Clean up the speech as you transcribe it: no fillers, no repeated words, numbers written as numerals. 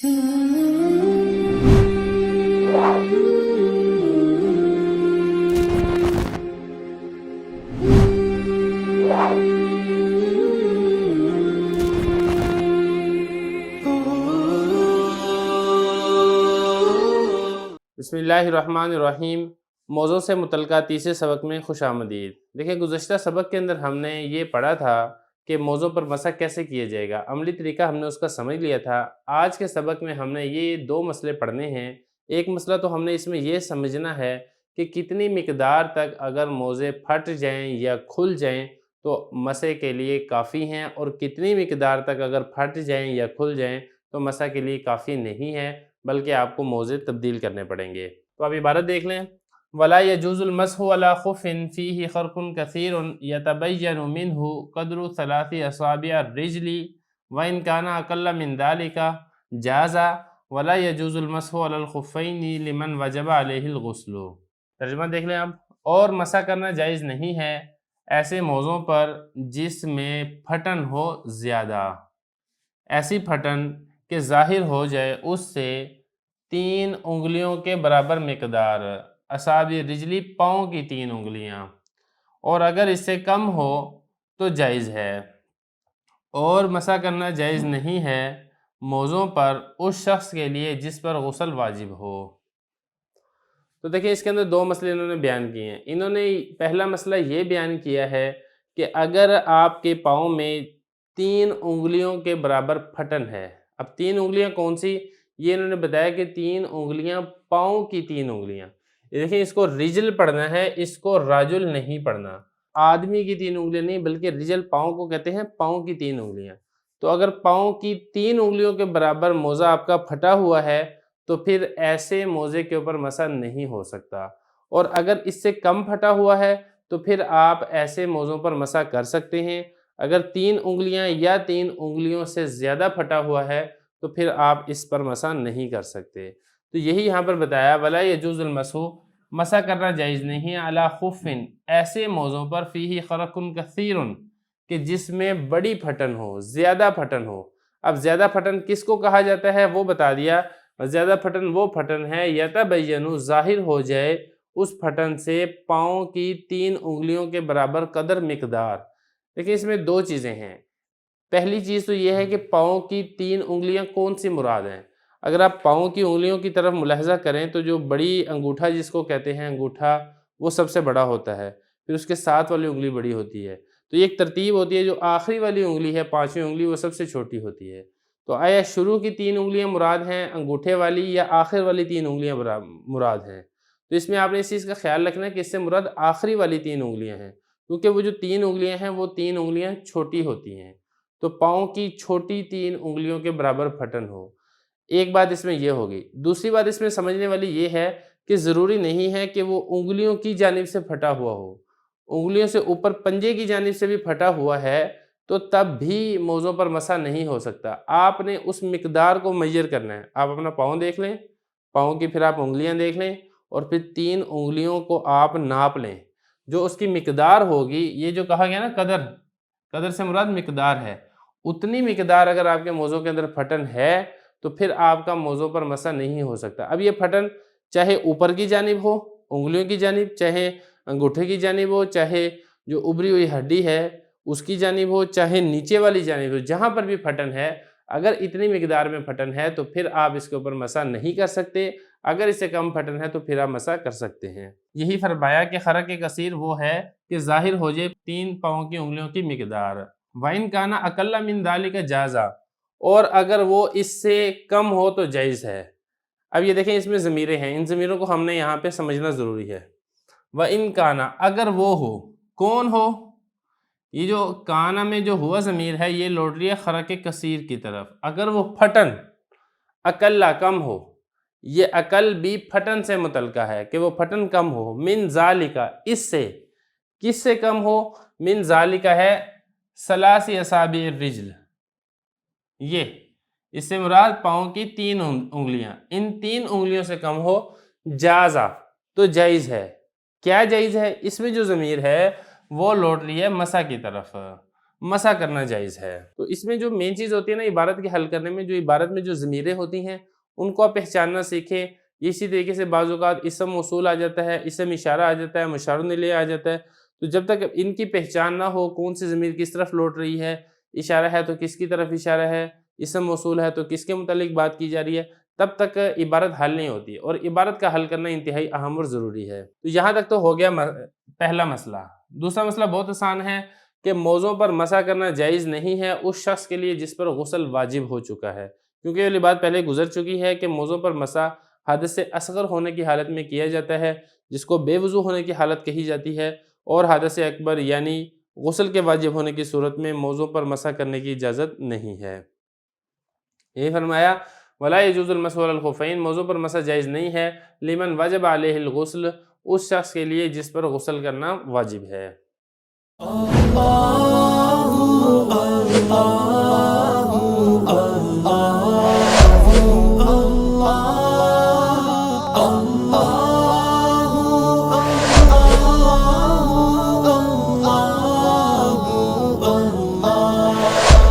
بسم اللہ الرحمن الرحیم۔ موضوع سے متعلقہ تیسرے سبق میں خوش آمدید۔ دیکھیں، گزشتہ سبق کے اندر ہم نے یہ پڑھا تھا کہ موضوع پر مسح کیسے کیا جائے گا، عملی طریقہ ہم نے اس کا سمجھ لیا تھا۔ آج کے سبق میں ہم نے یہ دو مسئلے پڑھنے ہیں۔ ایک مسئلہ تو ہم نے اس میں یہ سمجھنا ہے کہ کتنی مقدار تک اگر موزے پھٹ جائیں یا کھل جائیں تو مسح کے لیے کافی ہیں، اور کتنی مقدار تک اگر پھٹ جائیں یا کھل جائیں تو مسح کے لیے کافی نہیں ہے، بلکہ آپ کو موزے تبدیل کرنے پڑیں گے۔ تو اب عبارت دیکھ لیں۔ وَلَا يَجُوزُ الْمَسْحُ عَلَى خُفٍّ فِيهِ خَرْقٌ كَثِيرٌ يَتَبَيَّنُ مِنْهُ قَدْرُ 3 أَصَابِعِ الرِّجْلِ وَإِنْ كَانَ أَقَلَّ مِنْ ذَلِكَ جَازَ وَلَا يَجُوزُ الْمَسْحُ عَلَى الْخُفَّيْنِ لِمَنْ وَجَبَ عَلَيْهِ الْغُسْلُ۔ ترجمہ دیکھ لیں اب۔ اور مسح کرنا جائز نہیں ہے ایسے موزوں پر جس میں پھٹن ہو زیادہ، ایسی پھٹن کہ ظاہر ہو جائے اس سے 3 انگلیوں کے برابر مقدار، اصابع رجلی پاؤں کی 3 انگلیاں، اور اگر اس سے کم ہو تو جائز ہے۔ اور مسح کرنا جائز نہیں ہے موزوں پر اس شخص کے لیے جس پر غسل واجب ہو۔ تو دیکھیں، اس کے اندر 2 مسئلے انہوں نے بیان کیے ہیں۔ انہوں نے پہلا مسئلہ یہ بیان کیا ہے کہ اگر آپ کے پاؤں میں 3 انگلیوں کے برابر پھٹن ہے، اب 3 انگلیاں کون سی؟ یہ انہوں نے بتایا کہ 3 انگلیاں پاؤں کی 3 انگلیاں۔ دیکھیں، اس کو رجل پڑھنا ہے، اس کو راجل نہیں پڑھنا۔ آدمی کی 3 انگلیاں نہیں، بلکہ رجل پاؤں کو کہتے ہیں، پاؤں کی 3 انگلیاں۔ تو اگر پاؤں کی 3 انگلیوں کے برابر موزہ آپ کا پھٹا ہوا ہے تو پھر ایسے موزے کے اوپر مسح نہیں ہو سکتا، اور اگر اس سے کم پھٹا ہوا ہے تو پھر آپ ایسے موزوں پر مسح کر سکتے ہیں۔ اگر 3 انگلیاں یا 3 انگلیوں سے زیادہ پھٹا ہوا ہے تو پھر آپ اس پر مسح نہیں کر سکتے۔ تو یہی یہاں پر بتایا، وَلَا يَجُوزُ الْمَسْحُ، مسح کرنا جائز نہیں عَلَى خُفٍّ، ایسے موزوں پر فِيهِ خَرْقٌ كَثِيرٌ، کہ جس میں بڑی پھٹن ہو، زیادہ پھٹن ہو۔ اب زیادہ پھٹن کس کو کہا جاتا ہے وہ بتا دیا۔ زیادہ پھٹن وہ پھٹن ہے یتبین، ظاہر ہو جائے اس پھٹن سے پاؤں کی 3 انگلیوں کے برابر قدر مقدار۔ لیکن اس میں 2 چیزیں ہیں۔ پہلی چیز تو یہ ہے کہ پاؤں کی 3 انگلیاں کون سی مراد ہیں۔ اگر آپ پاؤں کی انگلیوں کی طرف ملاحظہ کریں تو جو بڑی انگوٹھا جس کو کہتے ہیں، انگوٹھا وہ سب سے بڑا ہوتا ہے، پھر اس کے ساتھ والی انگلی بڑی ہوتی ہے۔ تو یہ ایک ترتیب ہوتی ہے، جو آخری والی انگلی ہے، 5ویں انگلی، وہ سب سے چھوٹی ہوتی ہے۔ تو آیا شروع کی 3 انگلیاں مراد ہیں انگوٹھے والی، یا آخر والی 3 انگلیاں مراد ہیں؟ تو اس میں آپ نے اس چیز کا خیال رکھنا ہے کہ اس سے مراد آخری والی 3 انگلیاں ہیں، کیونکہ وہ جو 3 انگلیاں ہیں وہ 3 انگلیاں چھوٹی ہوتی ہیں۔ تو پاؤں کی چھوٹی 3 انگلیوں کے برابر پھٹن ہو، ایک بات اس میں یہ ہوگی۔ دوسری بات اس میں سمجھنے والی یہ ہے کہ ضروری نہیں ہے کہ وہ انگلیوں کی جانب سے پھٹا ہوا ہو۔ انگلیوں سے اوپر پنجے کی جانب سے بھی پھٹا ہوا ہے تو تب بھی موزوں پر مسح نہیں ہو سکتا۔ آپ نے اس مقدار کو میجر کرنا ہے۔ آپ اپنا پاؤں دیکھ لیں، پاؤں کی پھر آپ انگلیاں دیکھ لیں، اور پھر 3 انگلیوں کو آپ ناپ لیں۔ جو اس کی مقدار ہوگی، یہ جو کہا گیا نا قدر سے مراد مقدار ہے، اتنی مقدار اگر آپ کے موزوں کے اندر پھٹن ہے تو پھر آپ کا موزوں پر مسح نہیں ہو سکتا۔ اب یہ پھٹن چاہے اوپر کی جانب ہو انگلیوں کی جانب، چاہے انگوٹھے کی جانب ہو، چاہے جو ابری ہوئی ہڈی ہے اس کی جانب ہو، چاہے نیچے والی جانب ہو، جہاں پر بھی پھٹن ہے، اگر اتنی مقدار میں پھٹن ہے تو پھر آپ اس کے اوپر مسح نہیں کر سکتے۔ اگر اس سے کم پھٹن ہے تو پھر آپ مسح کر سکتے ہیں۔ یہی فرمایا کہ خرق کثیر وہ ہے کہ ظاہر ہو جائے 3 پاؤں کی انگلیوں کی مقدار۔ وَإِنْ كَانَ أَقَلَّ مِنْ ذَلِكَ جَازَ، اور اگر وہ اس سے کم ہو تو جائز ہے۔ اب یہ دیکھیں، اس میں ضمیریں ہیں، ان ضمیروں کو ہم نے یہاں پہ سمجھنا ضروری ہے۔ وَإِنْ كَانَ، اگر وہ ہو، کون ہو؟ یہ جو کانا میں جو ہوا ضمیر ہے یہ لوٹ رہی ہے خرق کثیر کی طرف۔ اگر وہ پھٹن اقل کم ہو، یہ اقل بھی پھٹن سے متعلقہ ہے کہ وہ پھٹن کم ہو، من ذالک، اس سے، کس سے کم ہو؟ من ذالک ہے 3 اصابع الرجل، یہ اس سے مراد پاؤں کی 3 انگلیاں، ان 3 انگلیوں سے کم ہو، جازہ، تو جائز ہے۔ کیا جائز ہے؟ اس میں جو ضمیر ہے وہ لوٹ رہی ہے مسح کی طرف۔ مسح کرنا جائز ہے۔ تو اس میں جو مین چیز ہوتی ہے نا عبارت کے حل کرنے میں، جو عبارت میں جو ضمیریں ہوتی ہیں ان کو آپ پہچاننا سیکھیں۔ اسی طریقے سے بعض اوقات اسم موصول آ جاتا ہے، اسم اشارہ آ جاتا ہے، مشار الیہ آ جاتا ہے، تو جب تک ان کی پہچان نہ ہو کون سی ضمیر کس طرف لوٹ رہی ہے، اشارہ ہے تو کس کی طرف اشارہ ہے، اسم موصول ہے تو کس کے متعلق بات کی جا رہی ہے، تب تک عبارت حل نہیں ہوتی، اور عبارت کا حل کرنا انتہائی اہم اور ضروری ہے۔ تو یہاں تک تو ہو گیا پہلا مسئلہ۔ دوسرا مسئلہ بہت آسان ہے کہ موضوع پر مسح کرنا جائز نہیں ہے اس شخص کے لیے جس پر غسل واجب ہو چکا ہے، کیونکہ یہ بات پہلے گزر چکی ہے کہ موضوع پر مسح حدث اصغر ہونے کی حالت میں کیا جاتا ہے، جس کو بے وضو ہونے کی حالت کہی جاتی ہے، اور حدث اکبر یعنی غسل کے واجب ہونے کی صورت میں موضوع پر مسح کرنے کی اجازت نہیں ہے۔ یہ فرمایا وَلَا يَجُوزُ الْمَسْحُ عَلَى الْخُفَّيْنِ، موضوع پر مسح جائز نہیں ہے، لمن وجب علیہ الغسل، اس شخص کے لیے جس پر غسل کرنا واجب ہے۔